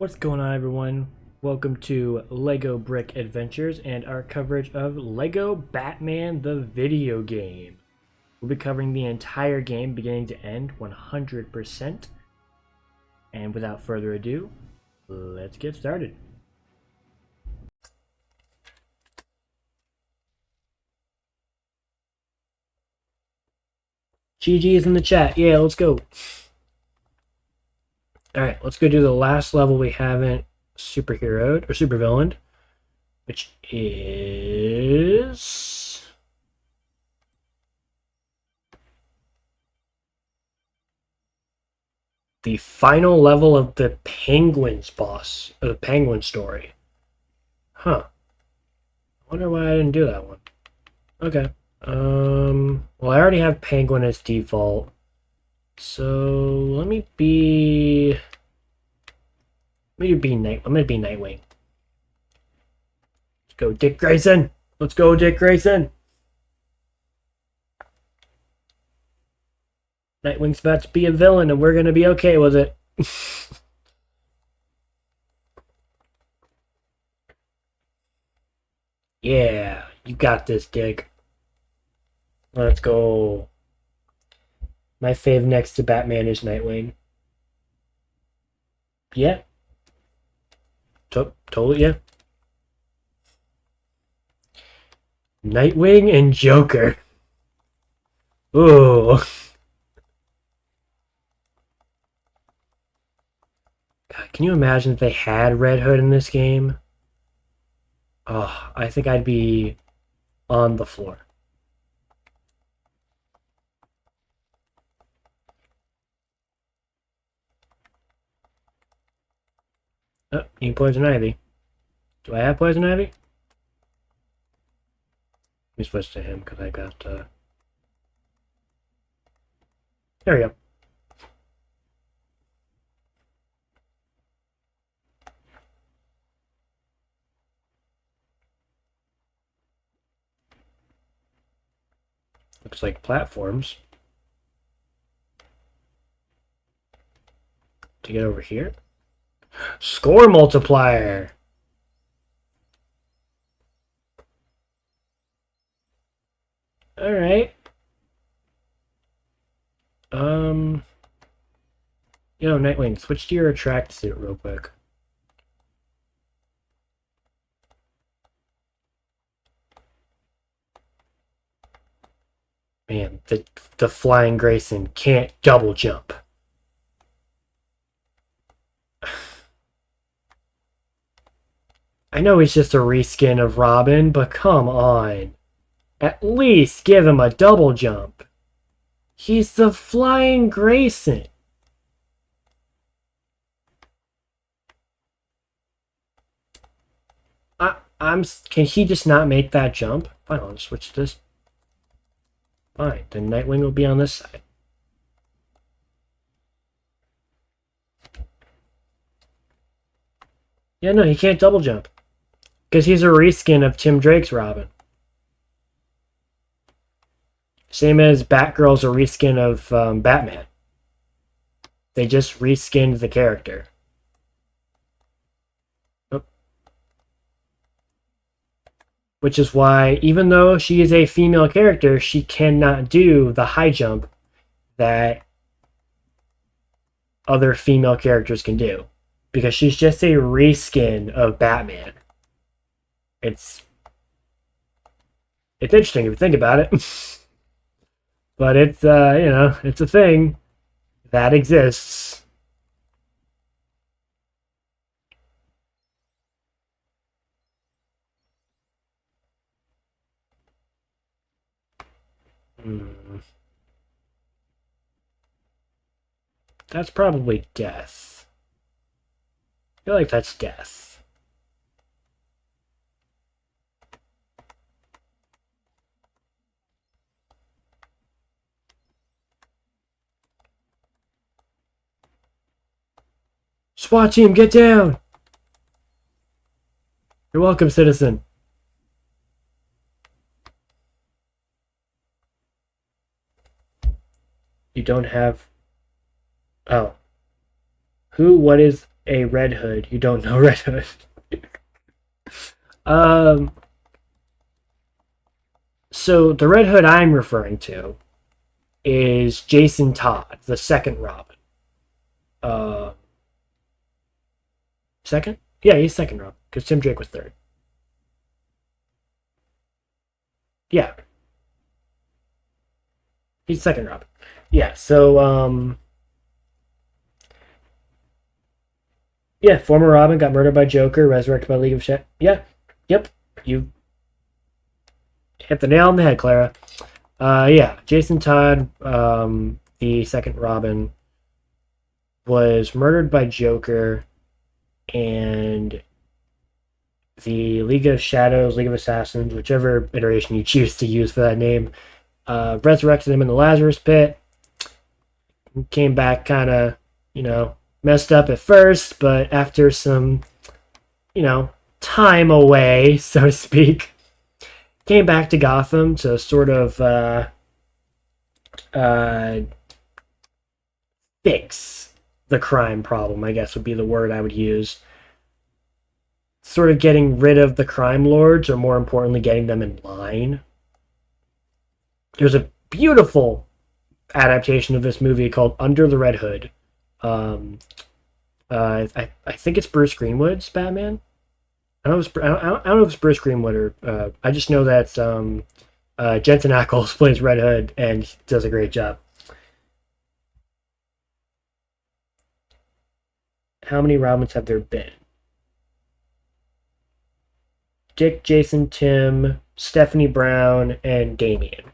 What's going on, everyone? Welcome to Lego Brick Adventures and our coverage of Lego Batman the video game. We'll be covering the entire game beginning to end 100%. And without further ado, let's get started. GG's in the chat. Yeah, let's go. Alright, let's go do the last level we haven't superheroed or supervillained, which is the final level of the Penguins boss, or the Penguin story. Huh. I wonder why I didn't do that one. Okay. Well, I already have Penguin as default. So let me be Nightwing. Let's go, Dick Grayson. Let's go, Dick Grayson. Nightwing's about to be a villain, and we're gonna be okay with it. Yeah, you got this, Dick. Let's go. My fave next to Batman is Nightwing. Yeah. Totally, yeah. Nightwing and Joker. Ooh. God, can you imagine if they had Red Hood in this game? Oh, I think I'd be on the floor. Oh, need Poison Ivy. Do I have Poison Ivy? Let me switch to him because I got, There we go. Looks like platforms. To get over here. Score multiplier! Alright. Yo, Nightwing, switch to your attract suit real quick. Man, the Flying Grayson can't double jump. I know he's just a reskin of Robin, but come on. At least give him a double jump. He's the Flying Grayson. Can he just not make that jump? Fine, I'll just switch to this. Fine, then Nightwing will be on this side. Yeah, no, he can't double jump. Because he's a reskin of Tim Drake's Robin. Same as Batgirl's a reskin of Batman. They just reskinned the character. Oh. Which is why, even though she is a female character, she cannot do the high jump that other female characters can do. Because she's just a reskin of Batman. It's interesting if you think about it. But it's, it's a thing that exists. That's probably death. I feel like that's death. SWAT team, get down! You're welcome, citizen. You don't have... Oh. Who? What is... a Red Hood, you don't know Red Hood. um, so the Red Hood I'm referring to is Jason Todd, the second Robin. Uh, Second? Yeah, he's second Robin because Tim Drake was third. Yeah, he's second Robin. Yeah, so yeah, former Robin got murdered by Joker, resurrected by League of Shadows. Yeah, yep, you hit the nail on the head, Clara. Yeah, Jason Todd, the second Robin, was murdered by Joker, and the League of Shadows, League of Assassins, whichever iteration you choose to use for that name, resurrected him in the Lazarus Pit. Came back kind of, messed up at first, but after some, time away, so to speak, came back to Gotham to sort of uh, fix the crime problem, I guess would be the word I would use. Sort of getting rid of the crime lords, or more importantly, getting them in line. There's a beautiful adaptation of this movie called Under the Red Hood. Um, I think it's Bruce Greenwood's Batman. I don't know if it's Bruce Greenwood or I just know that Jensen Ackles plays Red Hood and does a great job. How many Robins have there been? Dick, Jason, Tim, Stephanie Brown, and Damian.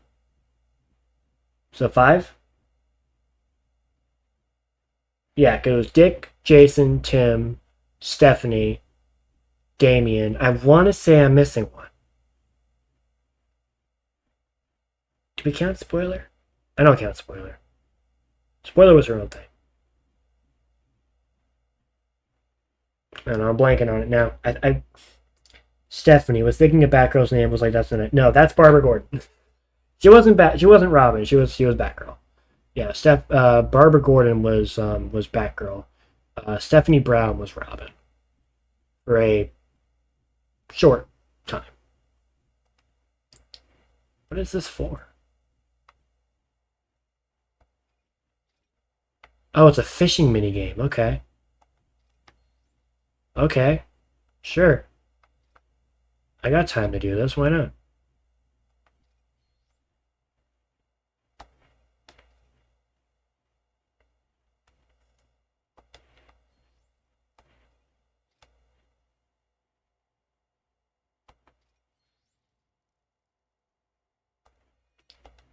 So 5? Yeah, it goes Dick, Jason, Tim, Stephanie, Damian. I want to say I'm missing one. Do we count spoiler? I don't count spoiler. Spoiler was her own thing. I don't know, I'm blanking on it now. Stephanie was thinking of Batgirl's name. Was like, that's in it. No, that's Barbara Gordon. She wasn't Robin. She was Batgirl. Yeah, Barbara Gordon was Batgirl. Stephanie Brown was Robin for a short time. What is this for? Oh, it's a fishing minigame. Okay. Okay. Sure. I got time to do this. Why not?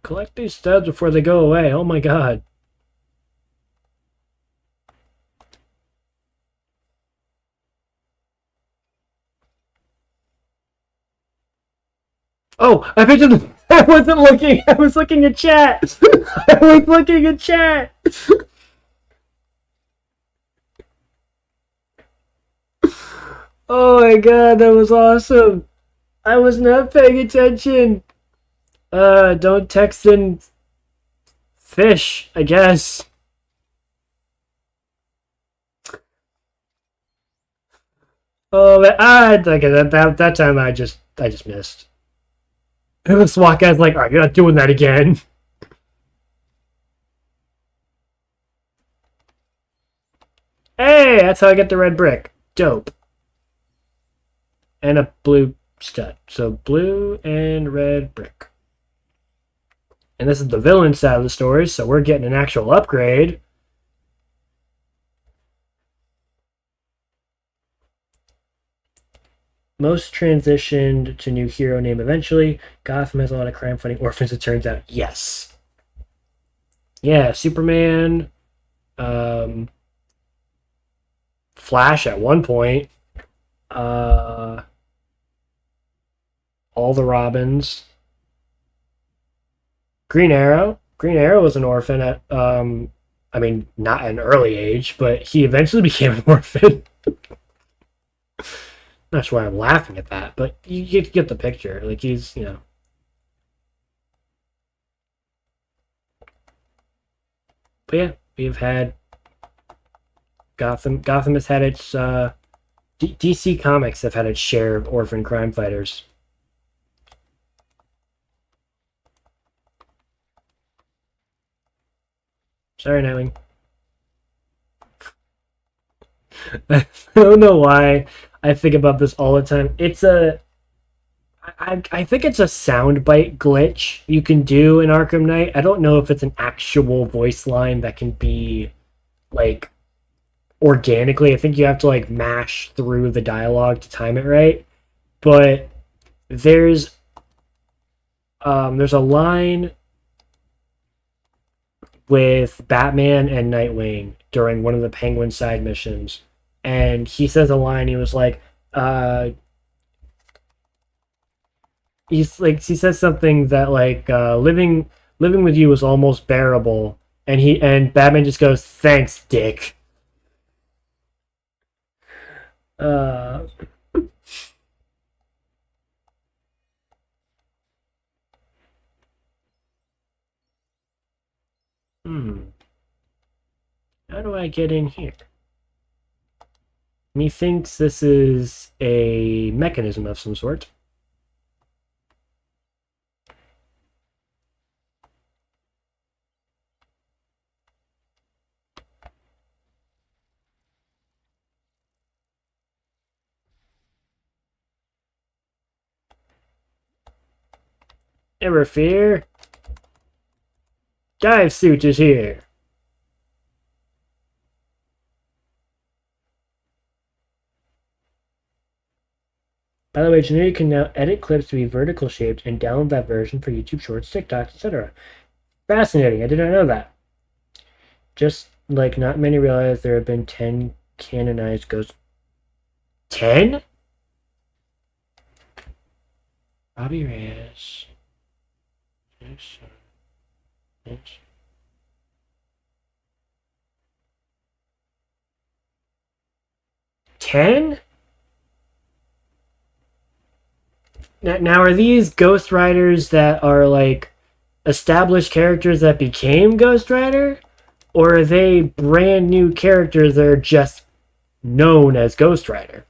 Collect these studs before they go away. Oh my god. Oh, I picked up. I wasn't looking. I was looking at chat. I was looking at chat. Oh my god, that was awesome. I was not paying attention. Don't text in fish, I guess. Oh, okay, that time I just missed. And the SWAT guy's like, alright, you're not doing that again. Hey, that's how I get the red brick. Dope. And a blue stud. So blue and red brick. And this is the villain side of the story, so we're getting an actual upgrade. Most transitioned to new hero name eventually. Gotham has a lot of crime fighting orphans, it turns out. Yes. Yeah, Superman. Flash at one point. All the Robins. Green Arrow. Green Arrow was an orphan at, I mean, not at an early age, but he eventually became an orphan. That's why I'm laughing at that, but you get the picture. Like, he's, But yeah, we've had Gotham has had its DC Comics have had its share of orphan crime fighters. Sorry, Nightwing. I don't know why I think about this all the time. I think it's a soundbite glitch you can do in Arkham Knight. I don't know if it's an actual voice line that can be like organically. I think you have to like mash through the dialogue to time it right. But there's there's a line with Batman and Nightwing during one of the Penguin side missions, and he says a line. He was like, he says something that like living with you was almost bearable, and Batman just goes, "Thanks, Dick." Uh, hmm. How do I get in here? Methinks this is a mechanism of some sort. Never fear. Dive suit is here. By the way, did you know you can now edit clips to be vertical shaped and download that version for YouTube Shorts, TikToks, etc. Fascinating. I did not know that. Just like not many realize there have been 10 canonized ghosts. 10? Robbie Reyes. Yes. 10? Now, are these Ghost Riders that are like established characters that became Ghost Rider? Or are they brand new characters that are just known as Ghost Rider?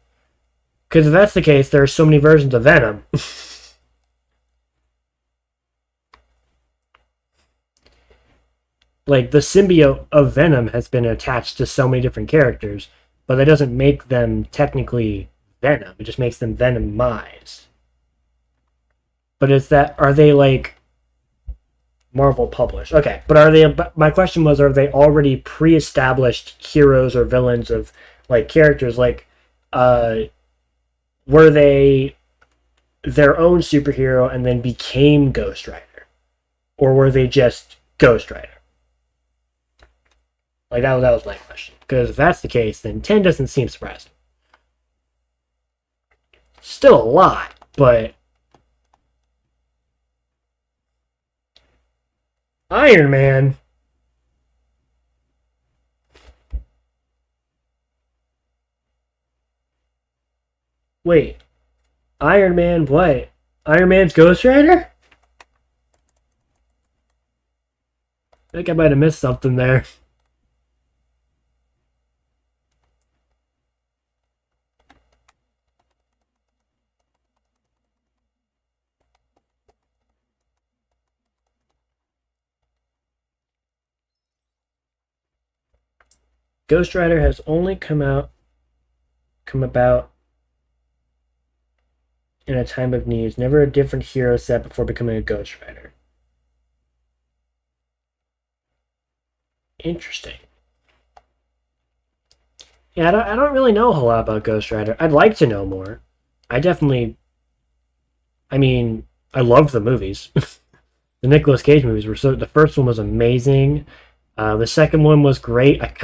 Because if that's the case, there are so many versions of Venom. Like, the symbiote of Venom has been attached to so many different characters, but that doesn't make them technically Venom. It just makes them Venomized. But are they like Marvel published? Okay, but are they? My question was, are they already pre-established heroes or villains of like characters? Like, were they their own superhero and then became Ghost Rider, or were they just Ghost Rider? Like that was my question. Because if that's the case, then 10 doesn't seem surprising. Still a lot, but Iron Man. Wait, Iron Man what? Iron Man's Ghost Rider? I think I might have missed something there. Ghost Rider has only come about in a time of need. It's never a different hero set before becoming a Ghost Rider. Interesting. Yeah, I don't really know a whole lot about Ghost Rider. I'd like to know more. I definitely. I mean, I loved the movies. The Nicolas Cage movies were so. The first one was amazing. The second one was great. I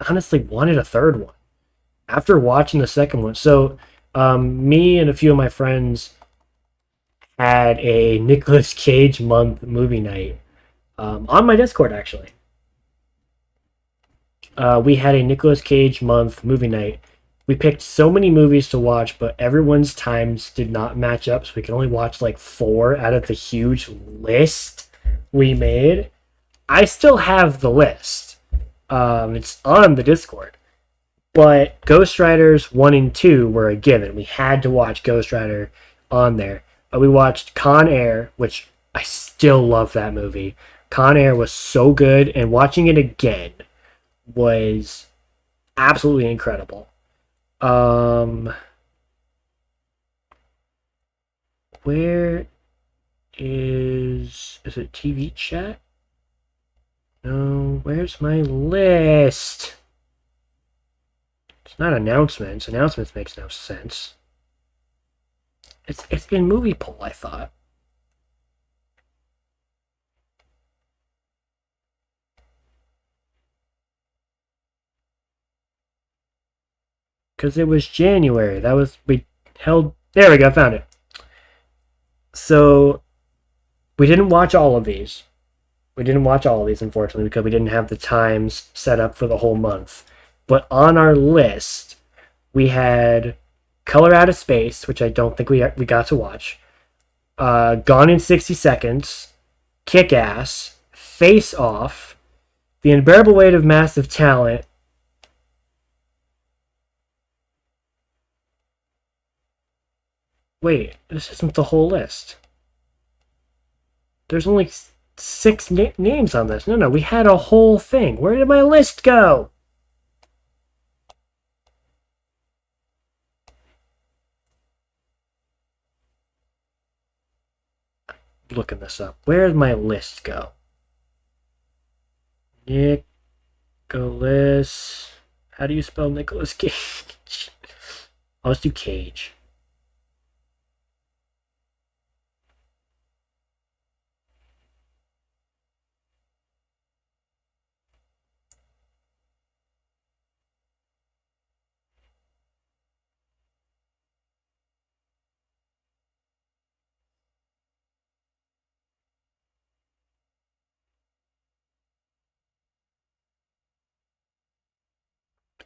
honestly wanted a third one after watching the second one. So, me and a few of my friends had a Nicolas Cage month movie night on my Discord. Actually, we had a Nicolas Cage month movie night. We picked so many movies to watch, but everyone's times did not match up, so we could only watch like 4 out of the huge list we made. I still have the list. It's on the Discord. But Ghost Riders 1 and 2 were a given. We had to watch Ghost Rider on there. We watched Con Air, which I still love that movie. Con Air was so good, and watching it again was absolutely incredible. Um, where is it TV chat? No, where's my list? It's not announcements. Announcements makes no sense. It's in movie poll, I thought. Because it was January. That was we held. There we go. Found it. So we didn't watch all of these. We didn't watch all of these, unfortunately, because we didn't have the times set up for the whole month. But on our list, we had Color Out of Space, which I don't think we got to watch. Gone in 60 Seconds, Kick Ass, Face Off, The Unbearable Weight of Massive Talent. Wait, this isn't the whole list. There's only six names on this. No, we had a whole thing. Where did my list go? Looking this up. Where did my list go? Nicholas. How do you spell Nicholas Cage? Let's do Cage.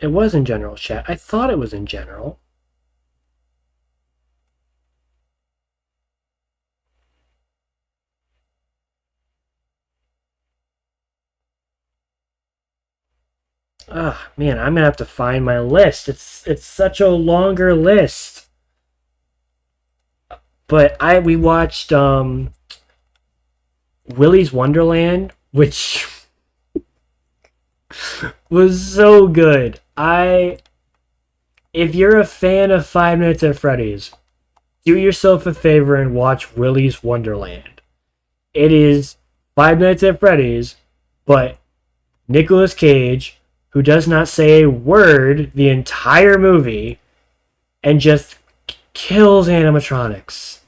It was in general chat. I thought it was in general. Ah, man, I'm gonna have to find my list. It's such a longer list. But we watched Willy's Wonderland, which was so good. If you're a fan of Five Nights at Freddy's, do yourself a favor and watch Willy's Wonderland. It is Five Nights at Freddy's, but Nicolas Cage, who does not say a word the entire movie, and just kills animatronics.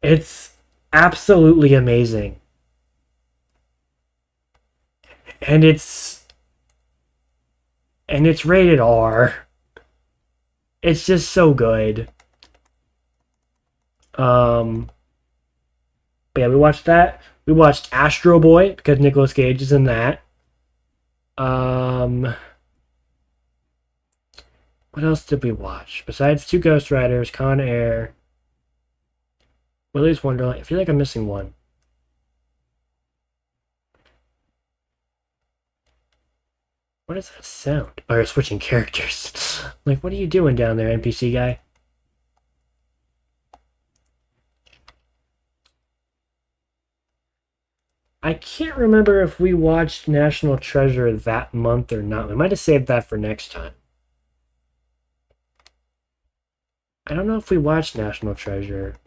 It's absolutely amazing. And it's rated R. It's just so good. But yeah, we watched that. We watched Astro Boy because Nicolas Cage is in that. What else did we watch? Besides two Ghost Riders, Con Air, Willy's Wonderland. I feel like I'm missing one. What is that sound? Oh, you're switching characters. Like, what are you doing down there, NPC guy? I can't remember if we watched National Treasure that month or not. We might have saved that for next time. I don't know if we watched National Treasure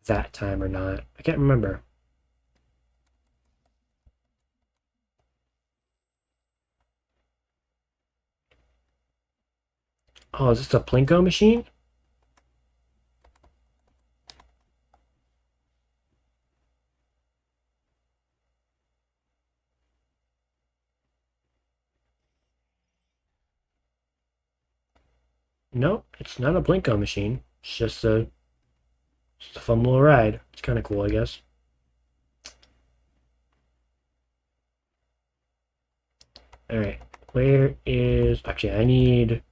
that time or not. I can't remember. Oh, is this a Plinko machine? No, it's not a Plinko machine. It's just a fun little ride. It's kind of cool, I guess. All right, where is? Actually, I need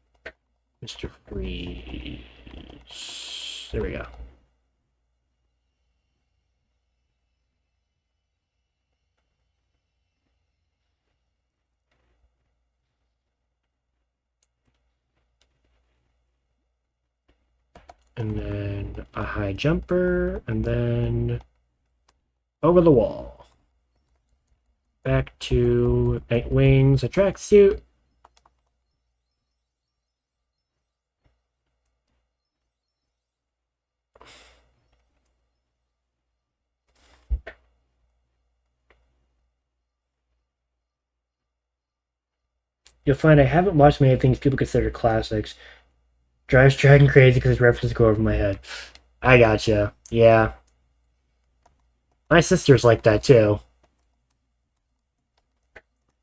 Mr. Freeze. There we go. and then a high jumper, and then over the wall. Back to Nightwing's a tracksuit. You'll find I haven't watched many things people consider classics. Drives Dragon crazy because his references go over my head. I gotcha. Yeah. My sister's like that too.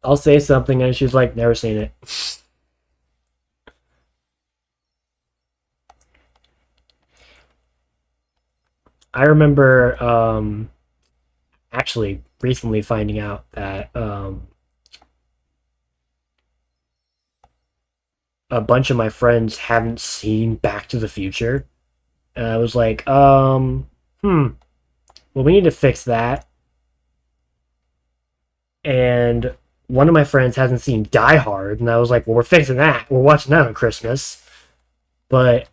I'll say something and she's like, never seen it. I remember actually recently finding out that a bunch of my friends haven't seen Back to the Future. And I was like, well, we need to fix that. And one of my friends hasn't seen Die Hard, and I was like, well, we're fixing that. We're watching that on Christmas. But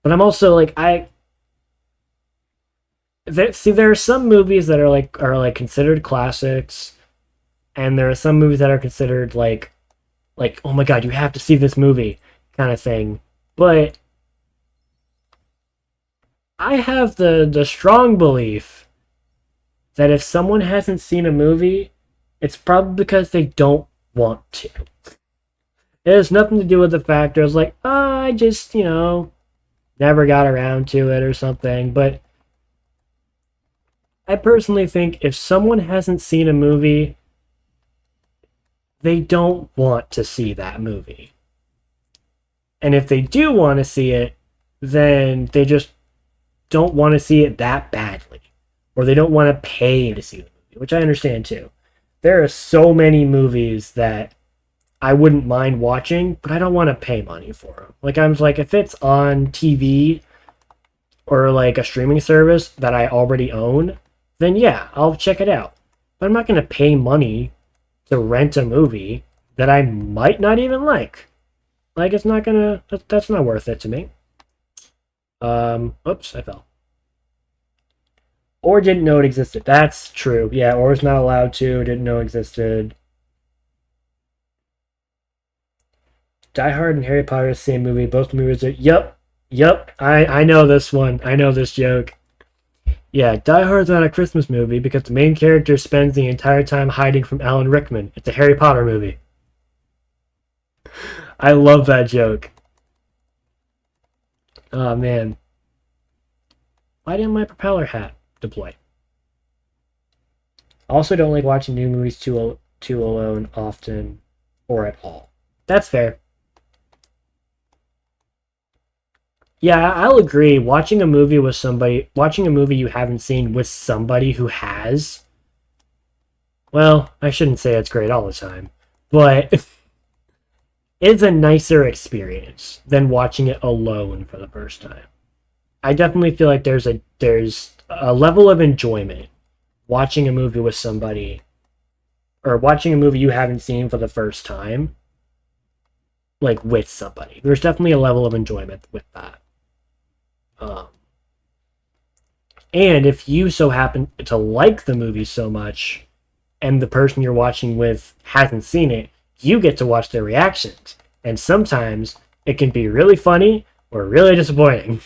I'm also like, there are some movies that are considered classics, and there are some movies that are considered like oh my god, you have to see this movie kind of thing. But I have the strong belief that if someone hasn't seen a movie, it's probably because they don't want to. It has nothing to do with the fact there's like, oh, I just, never got around to it or something. But I personally think if someone hasn't seen a movie, they don't want to see that movie. And if they do want to see it, then they just don't want to see it that badly. Or they don't want to pay to see the movie, which I understand too. There are so many movies that I wouldn't mind watching, but I don't want to pay money for them. Like, I'm like, if it's on TV or like a streaming service that I already own, then yeah, I'll check it out. But I'm not going to pay money to rent a movie that I might not even like. Like, it's not gonna, that's not worth it to me. Oops, I fell. Or didn't know it existed. That's true. Yeah, or was not allowed to, didn't know it existed. Die Hard and Harry Potter, same movie. Both movies are, yep. I know this one. I know this joke. Yeah, Die Hard's not a Christmas movie because the main character spends the entire time hiding from Alan Rickman. It's a Harry Potter movie. I love that joke. Oh, man. Why didn't my propeller hat deploy? Also don't like watching new movies too alone often or at all. That's fair. Yeah, I'll agree. Watching a movie you haven't seen with somebody who has, well, I shouldn't say it's great all the time, but it's a nicer experience than watching it alone for the first time. I definitely feel like there's a level of enjoyment watching a movie with somebody, or watching a movie you haven't seen for the first time, like with somebody. There's definitely a level of enjoyment with that. And if you so happen to like the movie so much, and the person you're watching with hasn't seen it, you get to watch their reactions. And sometimes it can be really funny or really disappointing.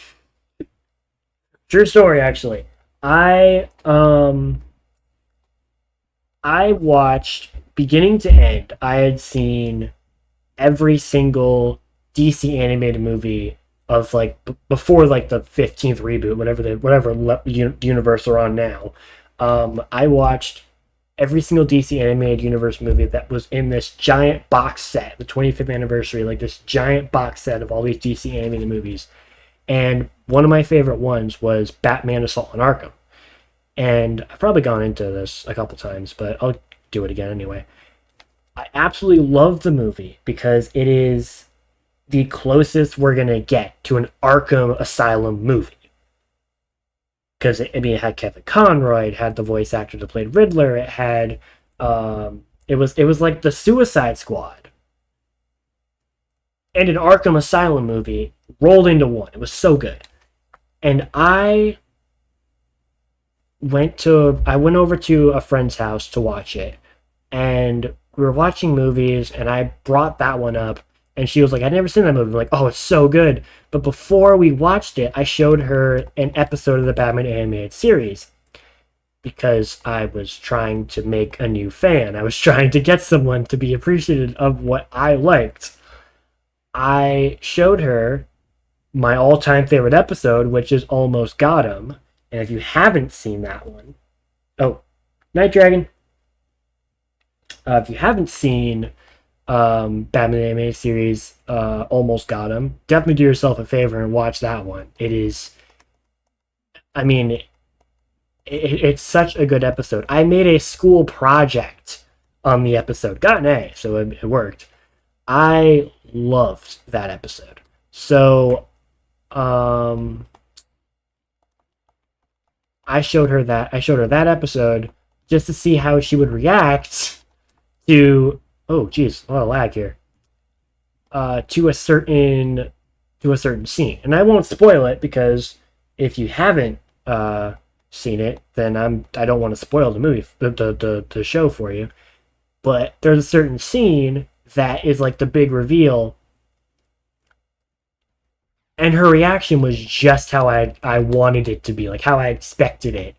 True story, actually. I watched beginning to end. I had seen every single DC animated movie of like before like the 15th reboot, whatever universe they're on now. I watched every single DC animated universe movie that was in this giant box set, the 25th anniversary, like this giant box set of all these DC animated movies. And one of my favorite ones was Batman Assault on Arkham. And I've probably gone into this a couple times, but I'll do it again anyway. I absolutely love the movie because it is the closest we're going to get to an Arkham Asylum movie. Because, it had Kevin Conroy, it had the voice actor that played Riddler, it had, it was like the Suicide Squad and an Arkham Asylum movie rolled into one. It was so good. And I went over to a friend's house to watch it, and we were watching movies, and I brought that one up, and she was like, "I'd never seen that movie." I'm like, "Oh, it's so good!" But before we watched it, I showed her an episode of the Batman animated series because I was trying to make a new fan. I was trying to get someone to be appreciative of what I liked. I showed her my all-time favorite episode, which is Almost Got Him. And if you haven't seen that one, oh, Night Dragon. If you haven't seen Batman animated series, Almost Got Him, definitely do yourself a favor and watch that one. It is, I mean, it's such a good episode. I made a school project on the episode, got an A, so it worked. I loved that episode. So, um, I showed her that. I showed her that episode just to see how she would react to. Oh, geez, a lot of lag here. To a certain scene, and I won't spoil it because if you haven't seen it, then I don't want to spoil the movie, the show for you. But there's a certain scene that is like the big reveal, and her reaction was just how I wanted it to be, like how I expected it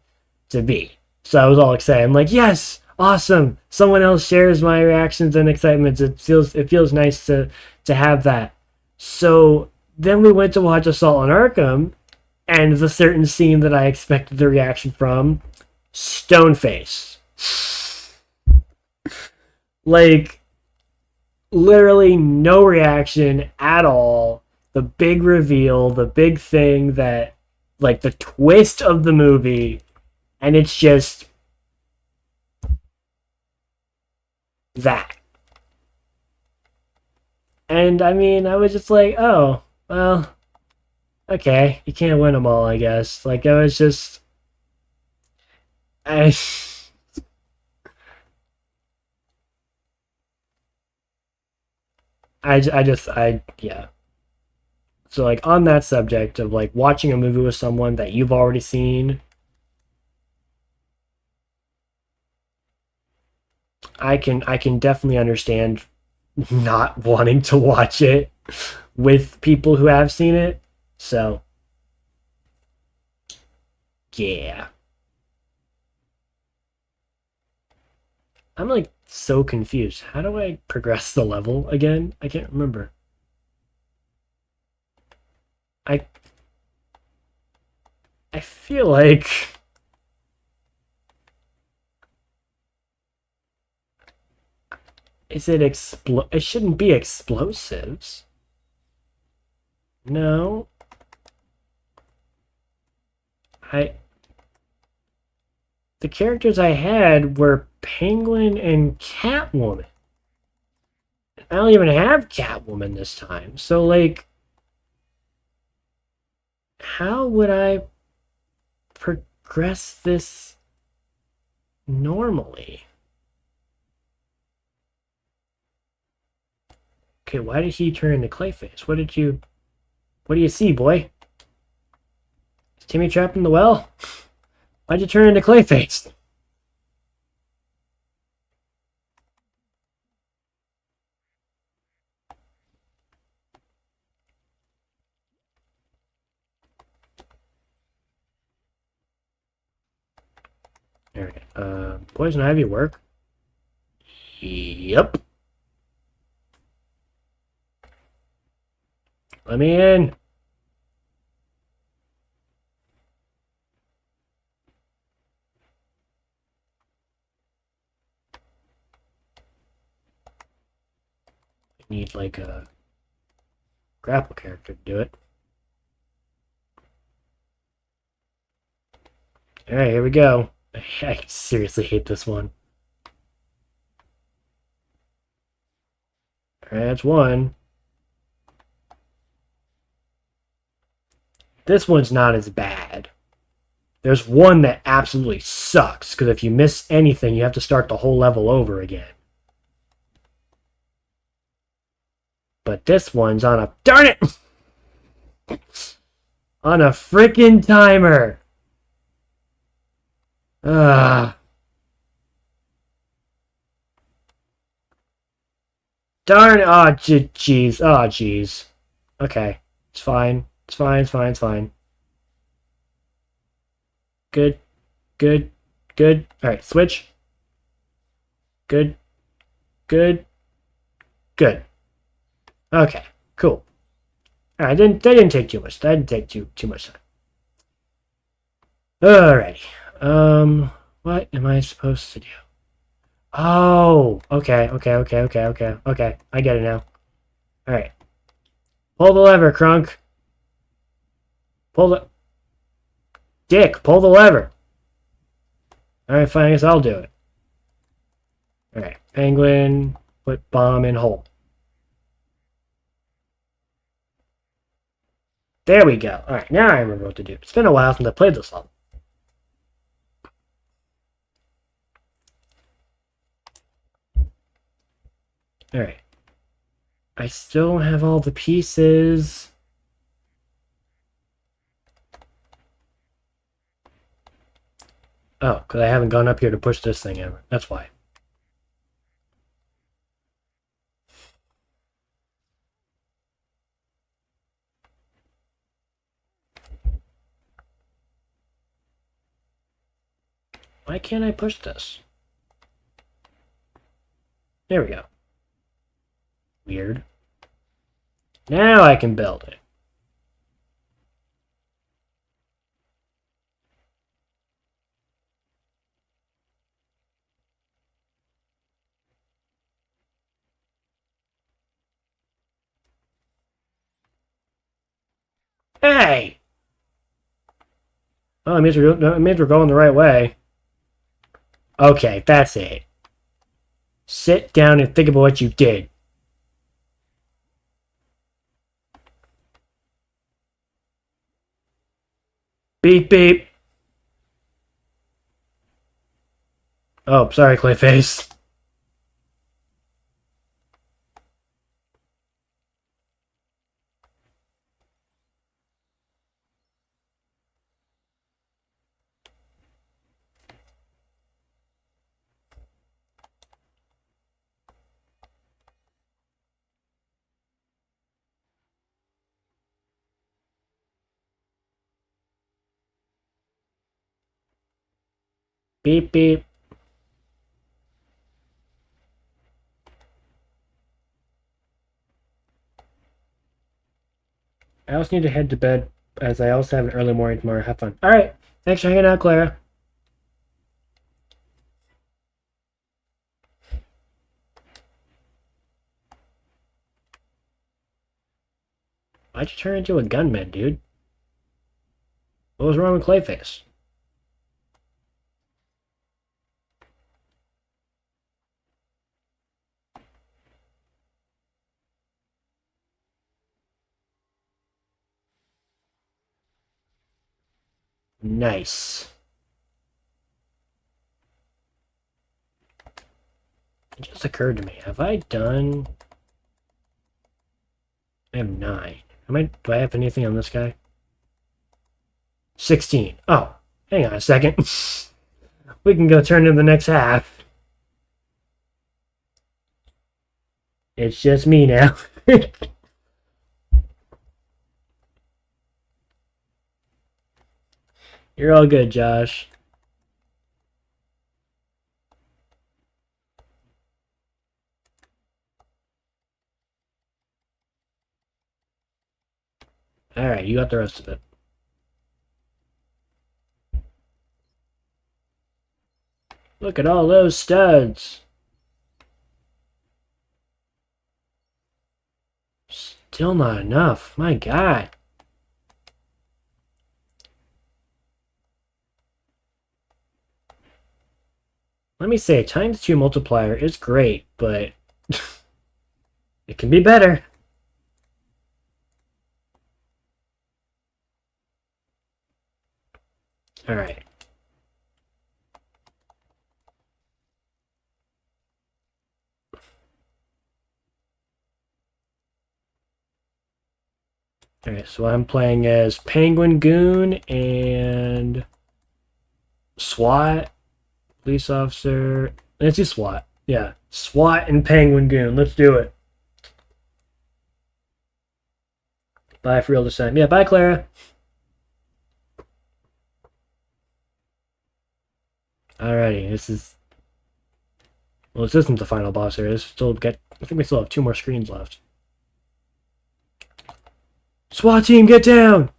to be. So I was all excited. I'm like, yes, awesome. Someone else shares my reactions and excitements. It feels nice to have that. So then we went to watch Assault on Arkham, and there's a certain scene that I expected the reaction from. Stoneface. Like, literally no reaction at all. The big reveal, the big thing that, like, the twist of the movie, and it's just that. And I mean, I was just like, oh, well, okay, you can't win them all, I guess. Like, I was just, I, yeah. So, like, on that subject of, like, watching a movie with someone that you've already seen, I can definitely understand not wanting to watch it with people who have seen it. So, yeah. I'm like so confused. How do I progress the level again? I can't remember. I I feel like it shouldn't be explosives. No. I the characters I had were Penguin and Catwoman. I don't even have Catwoman this time. So like how would I progress this normally? Okay, why did he turn into Clayface? What do you see, boy? Is Timmy trapped in the well? Why'd you turn into Clayface? Alright, Poison Ivy work? Yep. Let me in. I need like a grapple character to do it. Alright, here we go. I seriously hate this one. Alright, that's one. This one's not as bad. There's one that absolutely sucks, because if you miss anything, you have to start the whole level over again. But this one's on a... Darn it! On a freaking timer. Ah. Darn. Oh, jeez. Oh, jeez. Okay. It's fine. It's fine. It's fine. It's fine. Good. Good. Good. Alright, switch. Good. Good. Good. Okay. Cool. Alright, that didn't take too much. That didn't take too much time. Alrighty. What am I supposed to do? Oh, okay. I get it now. Alright. Pull the lever, Crunk. Pull the... Dick, pull the lever. Alright, fine, I guess I'll do it. Alright, penguin, put bomb in hole. There we go. Alright, now I remember what to do. It's been a while since I played this level. Alright. I still don't have all the pieces. Oh, because I haven't gone up here to push this thing ever. That's why. Why can't I push this? There we go. Weird. Now I can build it. Hey! Oh, it means we're going the right way. Okay, that's it. Sit down and think about what you did. Beep beep. Oh, sorry, Clayface. Beep beep. I also need to head to bed, as I also have an early morning tomorrow. Have fun. Alright, thanks for hanging out, Clara. Why'd you turn into a gunman, dude? What was wrong with Clayface? Nice. It just occurred to me. Have I done... I have 9. Do I have anything on this guy? 16. Oh, hang on a second. We can go turn to the next half. It's just me now. You're all good, Josh. Alright, you got the rest of it. Look at all those studs. Still not enough. My God. Let me say, times 2 multiplier is great, but it can be better. Alright. Alright, so I'm playing as Penguin Goon and SWAT, police officer. Let's do SWAT. Yeah, SWAT and Penguin Goon. Let's do it. Bye for real this time. Yeah, bye, Clara. Alrighty, this is. Well, this isn't the final boss area. I think we still have 2 more screens left. SWAT team, get down!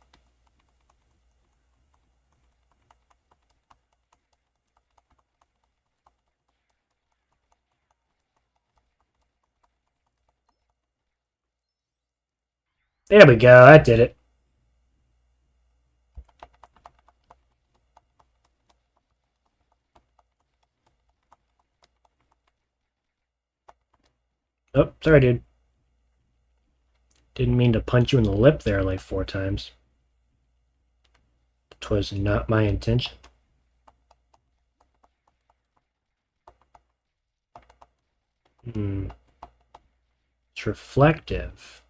There we go. That did it. Oh, sorry, dude. Didn't mean to punch you in the lip there like 4 times. 'Twas not my intention. It's reflective.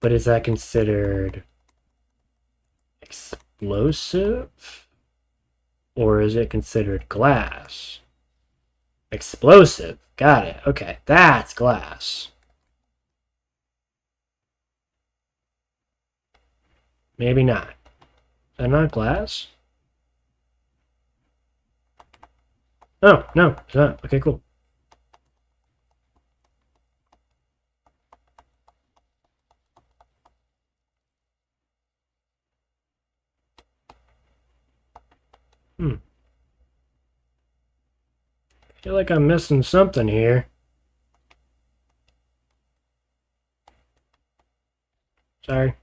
But is that considered explosive? Or is it considered glass? Explosive. Got it. Okay, that's glass. Maybe not. Is that not glass? Oh, no, it's not. Okay, cool. I feel like I'm missing something here. Sorry.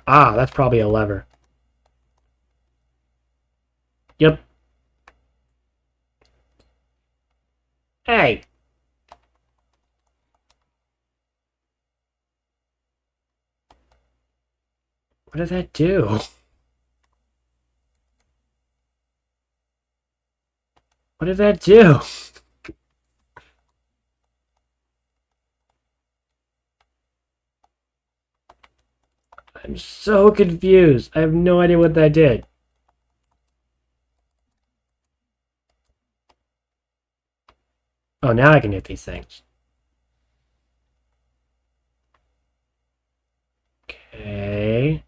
Ah, that's probably a lever. Yep. Hey! What did that do? What did that do? I'm so confused. I have no idea what that did. Oh, now I can hit these things. Okay.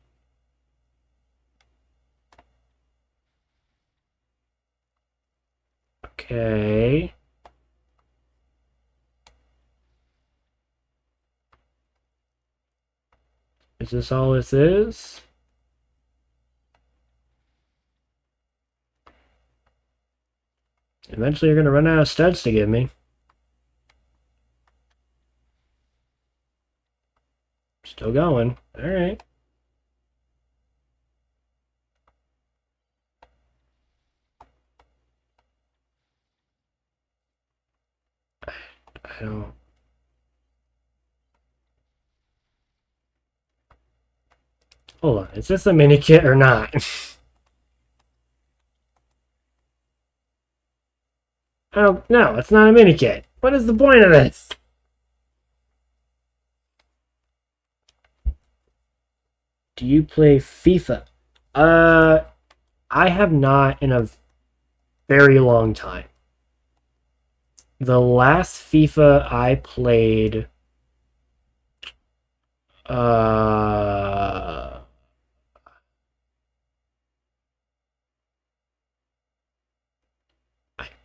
Okay. Is this all this is? Eventually you're going to run out of studs to give me. Still going. Alright. I don't... Hold on. Is this a mini kit or not? Oh, no, it's not a mini kit. What is the point of this? Do you play FIFA? I have not in a very long time. The last FIFA I played, I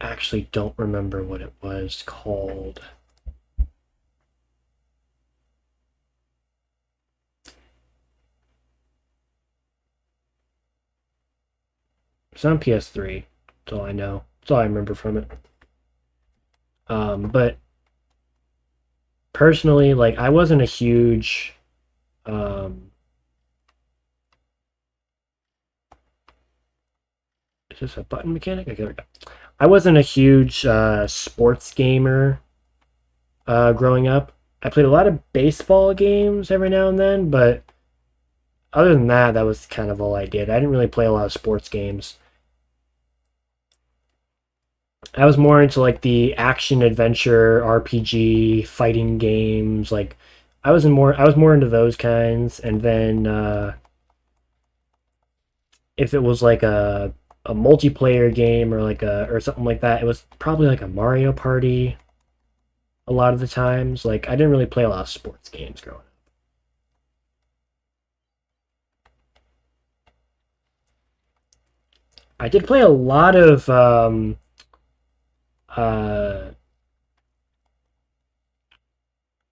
actually don't remember what it was called. It's on PS3. That's all I know. That's all I remember from it. But personally, like, I wasn't a huge is this a button mechanic? Okay, there we go. I wasn't a huge sports gamer growing up. I played a lot of baseball games every now and then, but other than that, that was kind of all I did. I didn't really play a lot of sports games. I was more into like the action adventure RPG fighting games. Like I was more into those kinds. And then if it was like a multiplayer game or like a or something like that, it was probably like a Mario Party a lot of the times. Like I didn't really play a lot of sports games growing up. I did play a lot of uh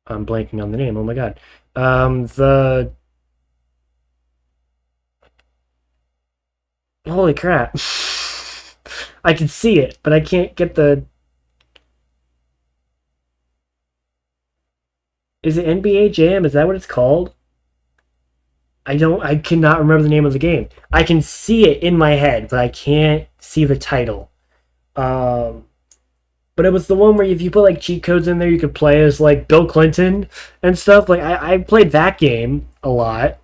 I'm blanking on the name. Oh my god. The holy crap. I can see it, but I can't get the. Is it NBA Jam? Is that what it's called? I don't. I cannot remember the name of the game. I can see it in my head, but I can't see the title. Um, but it was the one where if you put like cheat codes in there, you could play as like Bill Clinton and stuff. Like I played that game a lot.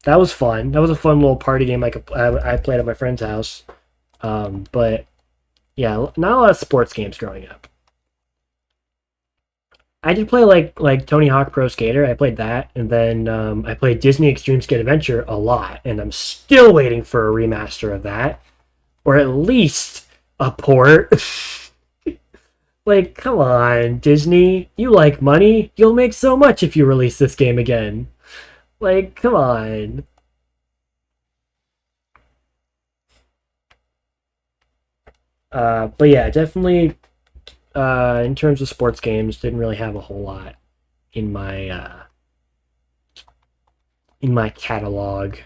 That was fun. That was a fun little party game I played at my friend's house. But yeah, not a lot of sports games growing up. I did play like Tony Hawk Pro Skater. I played that, and then I played Disney Extreme Skate Adventure a lot, and I'm still waiting for a remaster of that, or at least a port. Like, come on, Disney, you like money? You'll make so much if you release this game again. Like, come on. But yeah, definitely. In terms of sports games, didn't really have a whole lot in my catalog.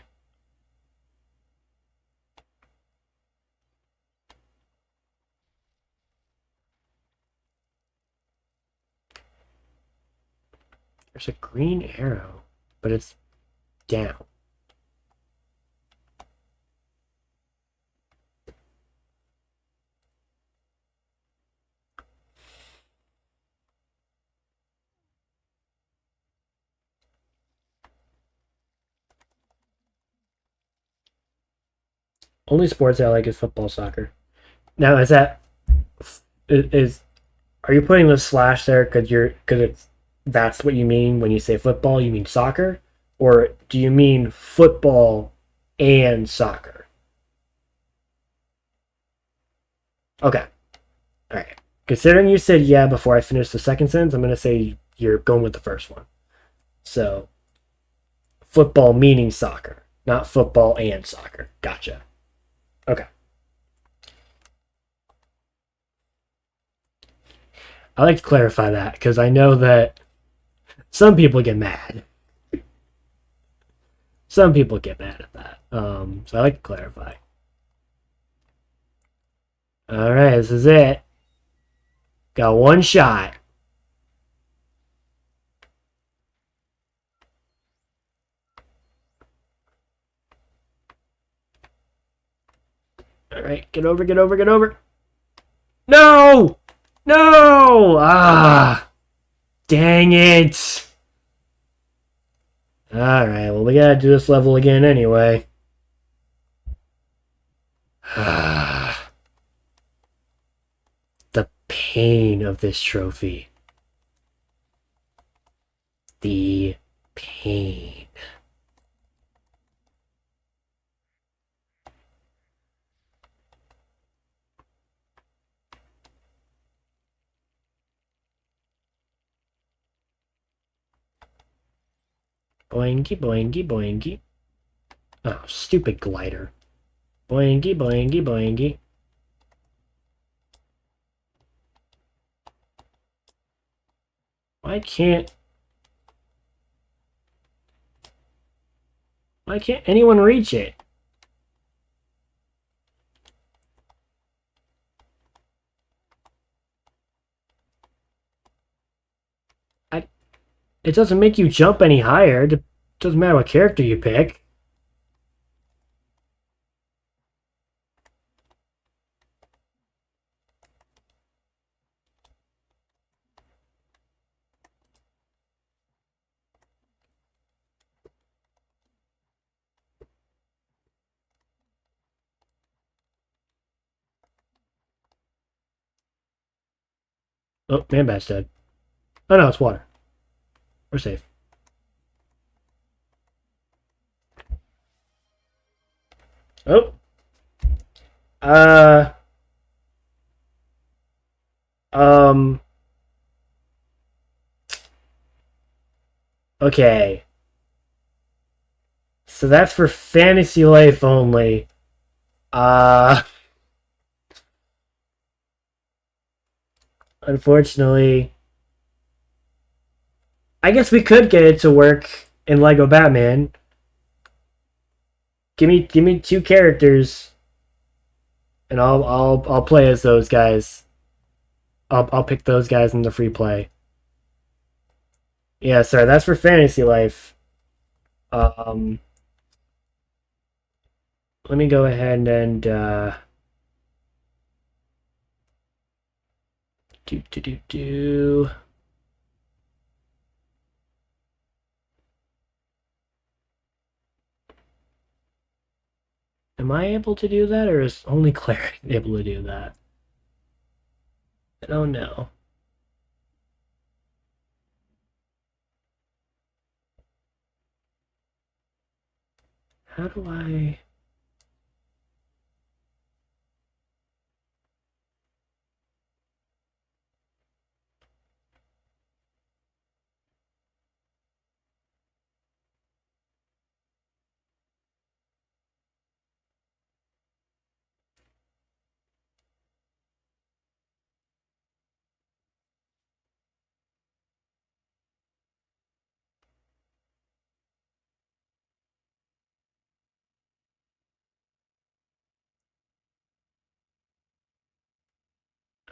There's a green arrow, but it's down. Only sports I like is football, soccer. Now, is are you putting the slash there because it's that's what you mean when you say football? You mean soccer, or do you mean football and soccer? Okay, all right. Considering you said yeah before I finished the second sentence, I'm gonna say you're going with the first one. So football meaning soccer, not football and soccer. Gotcha. Okay. I like to clarify that because I know that some people get mad. Some people get mad at that. So I like to clarify. All right, this is it. Got one shot. All right, get over, get over, get over. No! No! Ah! Dang it! All right, well, we gotta do this level again anyway. Ah, the pain of this trophy. The pain. Boingy, boingy, boingy. Oh, stupid glider. Boingy, boingy, boingy. Why can't... Why can't anyone reach it? I, it doesn't make you jump any higher. It doesn't matter what character you pick. Oh, man bat's dead. Oh no, it's water. We're safe. Oh. Uh. Um. Okay. So that's for fantasy life only. Uh. Unfortunately, I guess we could get it to work in Lego Batman. Give me two characters, and I'll play as those guys. I'll pick those guys in the free play. Yeah, sorry, that's for fantasy life. Um, Let me go ahead and do. Am I able to do that, or is only Claire able to do that? I don't know. How do I?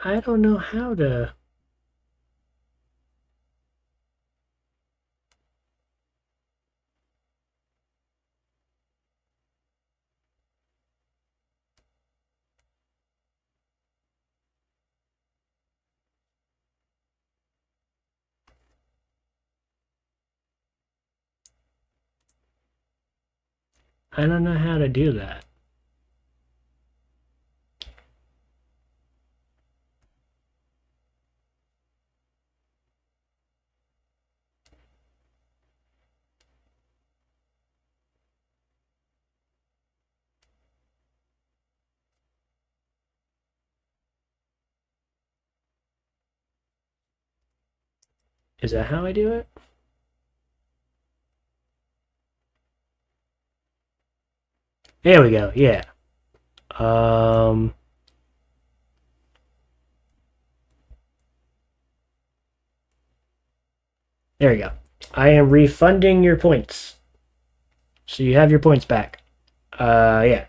I don't know how to. I don't know how to do that. Is that how I do it? There we go. Yeah. Um. There we go. I am refunding your points, so you have your points back. Yeah.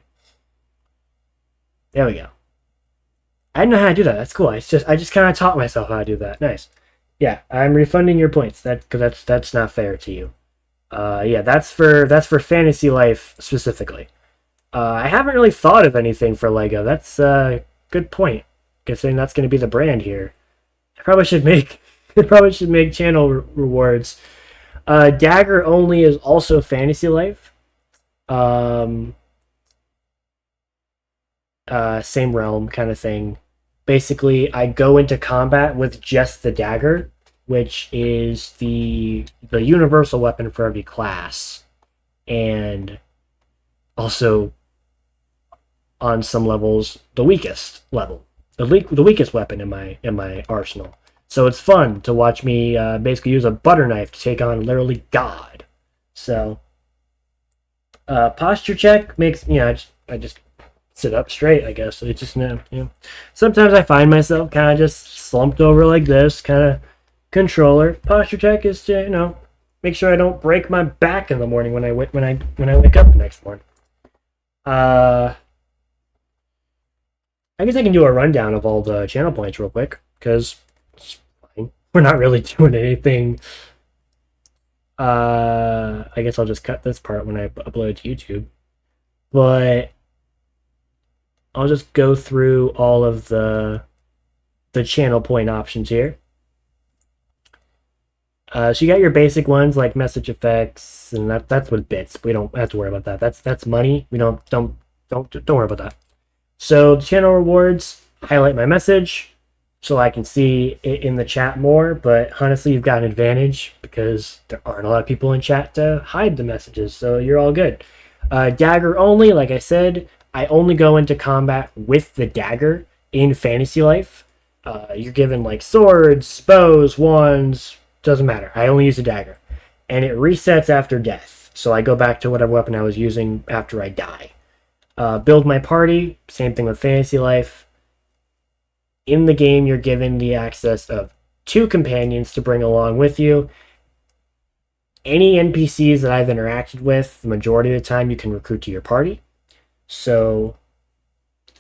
There we go. I didn't know how to do that. That's cool. I just kind of taught myself how to do that. Nice. Yeah, I'm refunding your points. Because that's not fair to you. Yeah, that's for fantasy life specifically. I haven't really thought of anything for Lego. That's a good point. Considering that's going to be the brand here. I probably should make I probably should make channel rewards. Dagger only is also fantasy life. Um, Same realm kind of thing. Basically, I go into combat with just the dagger, which is the universal weapon for every class, and also on some levels the weakest level, the weakest weapon in my arsenal. So it's fun to watch me basically use a butter knife to take on literally God. So posture check makes I just sit up straight. I guess it's just Sometimes I find myself kind of just slumped over like this, kind of controller. Posture check is to make sure I don't break my back in the morning when I wake up the next morning. Uh, I guess I can do a rundown of all the channel points real quick because it's fine. We're not really doing anything. I guess I'll just cut this part when I upload it to YouTube. But I'll just go through all of the channel point options here. So you got your basic ones like message effects, and that's with bits. We don't have to worry about that. That's money. We don't worry about that. So the channel rewards, highlight my message, so I can see it in the chat more. But honestly, you've got an advantage because there aren't a lot of people in chat to hide the messages, so you're all good. Dagger only, like I said, I only go into combat with the dagger in Fantasy Life. You're given like swords, bows, wands, doesn't matter. I only use a dagger. And it resets after death. So I go back to whatever weapon I was using after I die. Build my party, same thing with Fantasy Life. In the game, you're given the access of 2 companions to bring along with you. Any NPCs that I've interacted with, the majority of the time, you can recruit to your party. So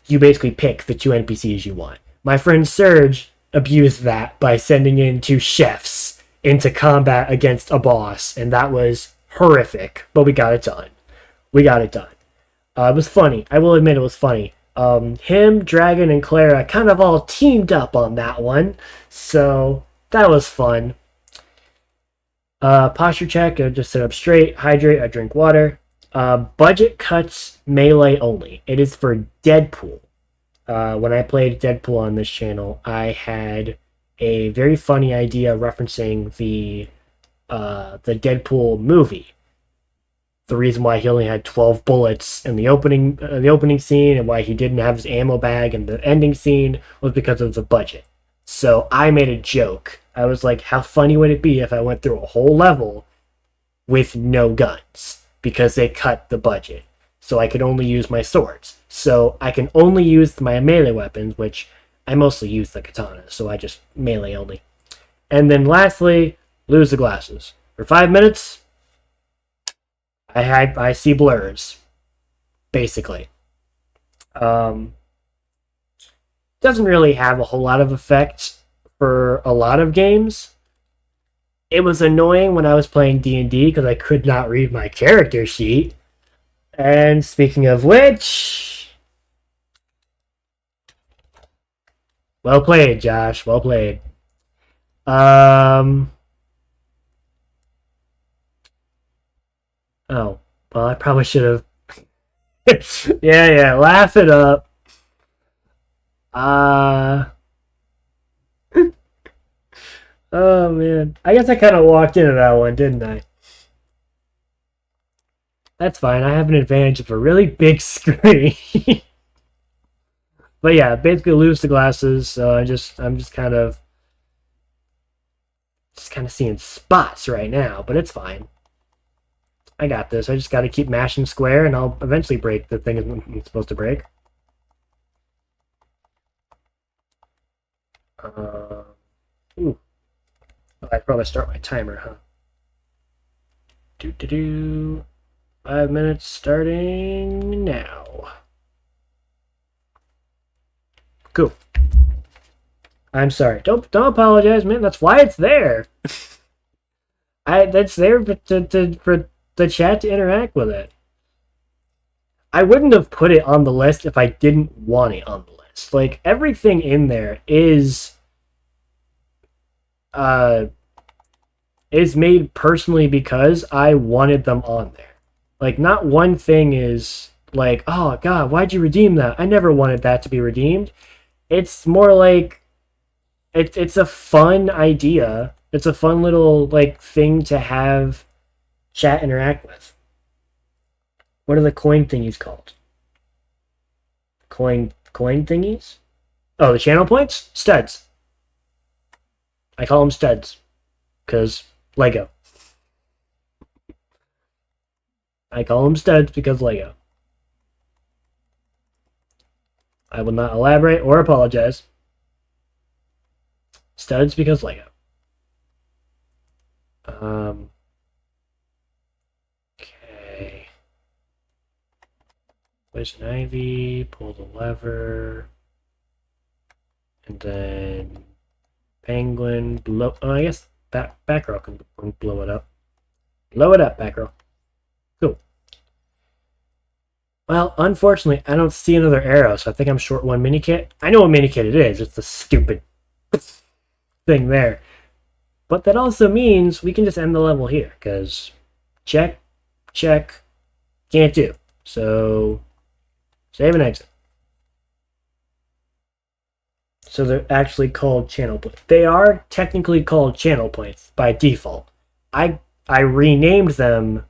you basically pick the 2 NPCs you want. My friend Serge abused that by sending in 2 chefs into combat against a boss, and that was horrific, but we got it done. It was funny. I will admit it was funny. Him, Dragon, and Clara kind of all teamed up on that one, so that was fun. Posture check, I just sit up straight, hydrate, I drink water. Budget cuts melee only. It is for Deadpool. When I played Deadpool on this channel, I had a very funny idea referencing the Deadpool movie. The reason why he only had 12 bullets in the opening scene and why he didn't have his ammo bag in the ending scene was because of the budget. So I made a joke. I was like, how funny would it be if I went through a whole level with no guns? Because they cut the budget. So I could only use my swords. So I can only use my melee weapons, which I mostly use the katana, so I just melee only. And then lastly, lose the glasses. For 5 minutes, I see blurs, basically. Doesn't really have a whole lot of effect for a lot of games. It was annoying when I was playing D&D because I could not read my character sheet. And speaking of which, well played, Josh. Well played. Oh, well, I probably should have. yeah, laugh it up. Oh man, I guess I kind of walked into that one, didn't I? That's fine. I have an advantage of a really big screen. But yeah, basically lose the glasses. So I'm just kind of seeing spots right now, but it's fine. I got this. I just got to keep mashing square, and I'll eventually break the thing I'm supposed to break. Ooh. Oh, I'd probably start my timer, huh? 5 minutes starting now. Cool. I'm sorry. Don't apologize, man. That's why it's there. That's there for the chat to interact with it. I wouldn't have put it on the list if I didn't want it on the list. Like everything in there is made personally because I wanted them on there. Like not one thing is like, oh god, why'd you redeem that? I never wanted that to be redeemed. It's more like it's a fun idea. It's a fun little like thing to have chat interact with. What are the coin thingies called? Coin thingies? Oh, the channel points? Studs. I call them studs. Because Lego. I call them studs because Lego. I will not elaborate or apologize. Studs because Lego. Okay. Poison Ivy, pull the lever. And then Penguin, blow. Oh, I guess Batgirl can blow it up. Blow it up, Batgirl. Cool. Well, unfortunately, I don't see another arrow, so I think I'm short one mini kit. I know what mini kit it is. It's the stupid thing there. But that also means we can just end the level here, because check, can't do. So, save and exit. So they're actually called channel points. They are technically called channel points by default. I renamed them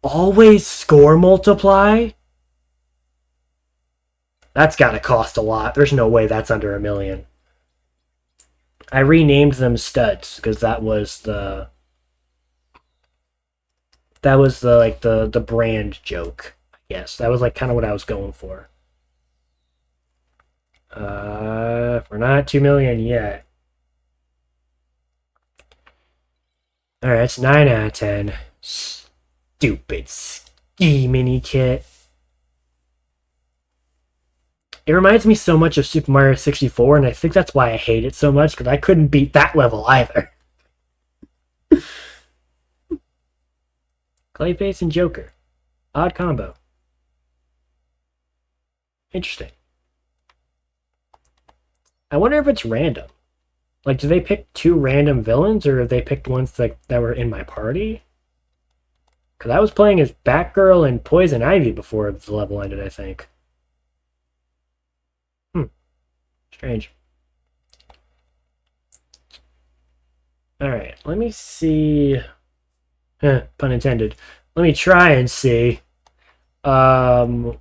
always score multiply. That's gotta cost a lot. There's no way that's under $1 million. I renamed them studs because that was the like the brand joke. I guess that was like kind of what I was going for. We're not 2 million yet. All right, it's 9 out of 10. Stupid ski mini kit. It reminds me so much of Super Mario 64, and I think that's why I hate it so much, because I couldn't beat that level either. Clayface and Joker. Odd combo. Interesting. I wonder if it's random. Like, do they pick 2 random villains, or have they picked ones that were in my party? Because I was playing as Batgirl and Poison Ivy before the level ended, I think. Strange. Alright, let me see... pun intended. Let me try and see what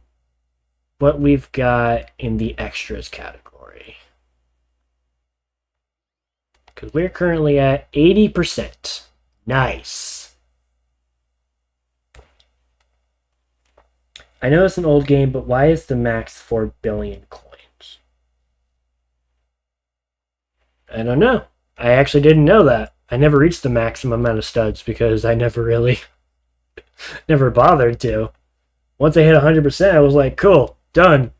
we've got in the extras category. Because we're currently at 80%. Nice. I know it's an old game, but why is the max 4 billion coins? I don't know. I actually didn't know that. I never reached the maximum amount of studs because I never really... never bothered to. Once I hit 100%, I was like, cool, done.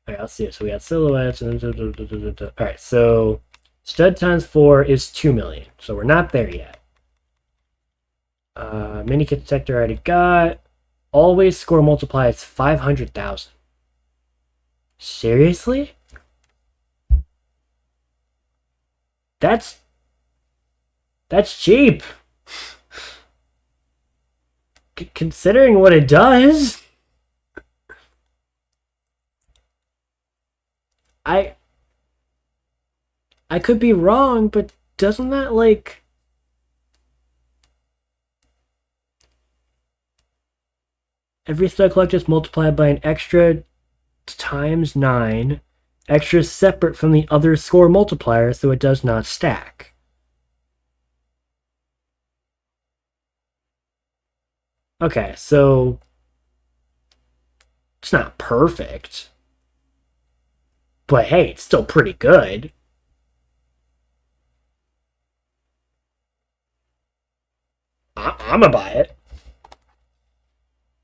Alright, let's see it. So we got silhouettes. Alright, so stud times 4 is 2 million. So we're not there yet. Mini kit detector I already got. Always score multiply is 500,000. Seriously? That's cheap. Considering what it does. I could be wrong, but doesn't that like every stud collector is multiplied by an extra times 9, extra separate from the other score multiplier, so it does not stack. Okay, so it's not perfect, but hey, it's still pretty good. I'm gonna buy it.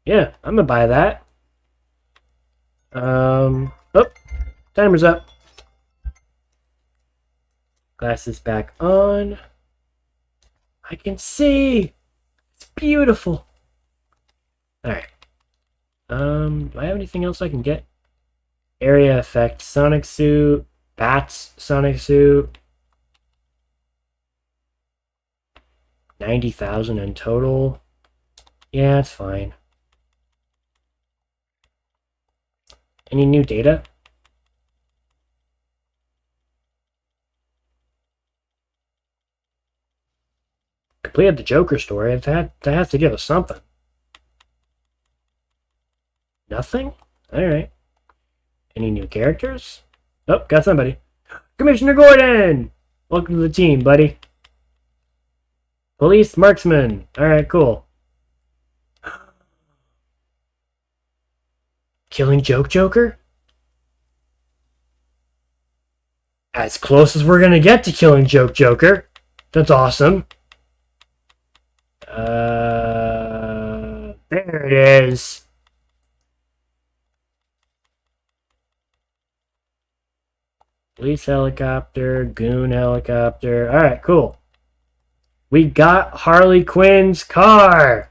Yeah, I'm gonna buy that. Oh, timer's up. Glasses back on. I can see. It's beautiful. Alright. Do I have anything else I can get? Area effect, Sonic suit, Bats Sonic suit. 90,000 in total. Yeah, it's fine. Any new data? Completed the Joker story. That has to give us something. Nothing? Alright. Any new characters? Oh, got somebody. Commissioner Gordon! Welcome to the team, buddy. Police Marksman. Alright, cool. Killing Joke Joker? As close as we're gonna get to Killing Joke Joker. That's awesome. There it is. Police helicopter, goon helicopter. Alright, cool. We got Harley Quinn's car!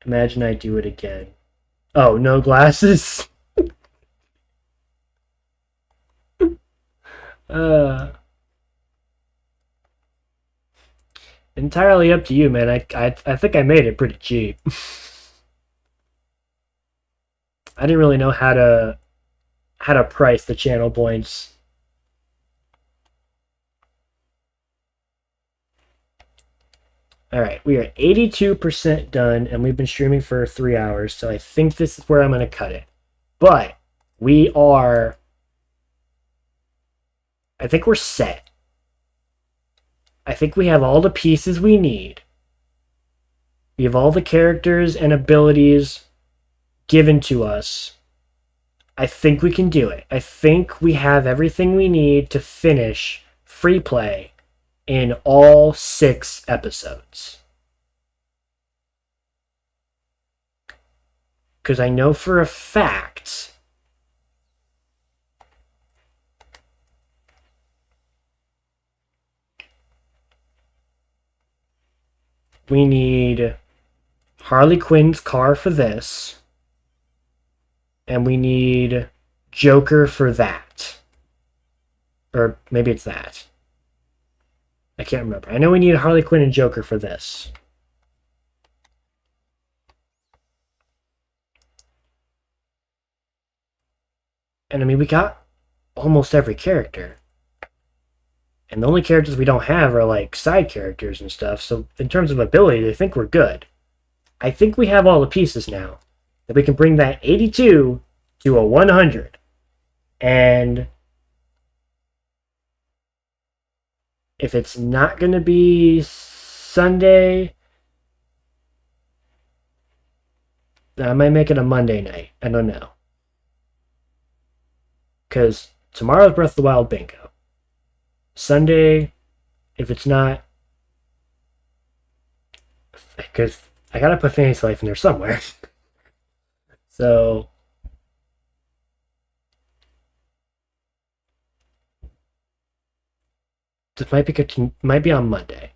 Imagine I do it again. Oh, no glasses? Entirely up to you, man. I think I made it pretty cheap. I didn't really know how to price the channel points. All right, we are 82% done, and we've been streaming for 3 hours, so I think this is where I'm going to cut it. But we are, I think we're set. I think we have all the pieces we need. We have all the characters and abilities given to us. I think we can do it. I think we have everything we need to finish free play in all 6 episodes. Because I know for a fact we need Harley Quinn's car for this, and we need Joker for that. Or maybe it's that. I can't remember. I know we need Harley Quinn and Joker for this. And I mean, we got almost every character. And the only characters we don't have are like side characters and stuff. So in terms of ability, I think we're good. I think we have all the pieces now. That we can bring that 82 to a 100. And if it's not going to be Sunday, I might make it a Monday night. I don't know. Because tomorrow's Breath of the Wild bingo. Sunday, if it's not, because I gotta put Fantasy Life in there somewhere. So this might be on Monday.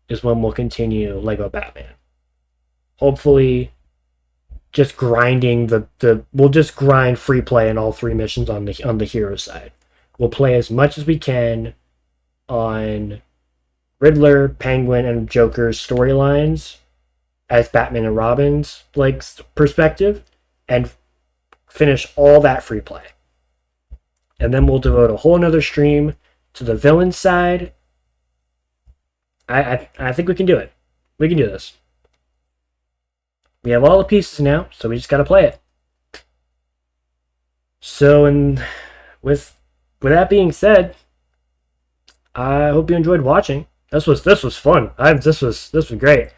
Is when we'll continue Lego Batman. Hopefully, just grinding we'll just grind free play in all 3 missions on the hero side. We'll play as much as we can on Riddler, Penguin, and Joker's storylines as Batman and Robin's perspective, and finish all that free play. And then we'll devote a whole another stream to the villain side. I think we can do it. We can do this. We have all the pieces now, so we just gotta play it. So, and with that being said, I hope you enjoyed watching. This was fun. This was great.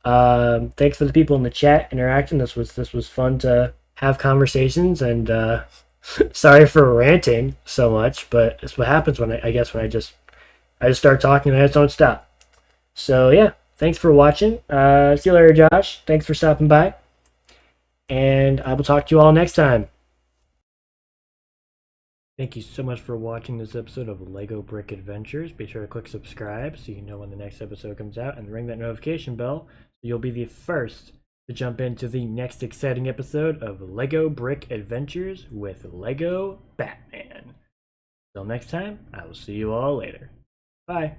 Thanks to the people in the chat interacting. This was fun to have conversations, and sorry for ranting so much, but it's what happens when I just start talking and I just don't stop. So yeah, thanks for watching. See you later, Josh. Thanks for stopping by, and I will talk to you all next time. Thank you so much for watching this episode of LEGO Brick Adventures. Be sure to click subscribe so you know when the next episode comes out, and ring that notification bell so you'll be the first to jump into the next exciting episode of LEGO Brick Adventures with LEGO Batman. Till next time, I will see you all later. Bye.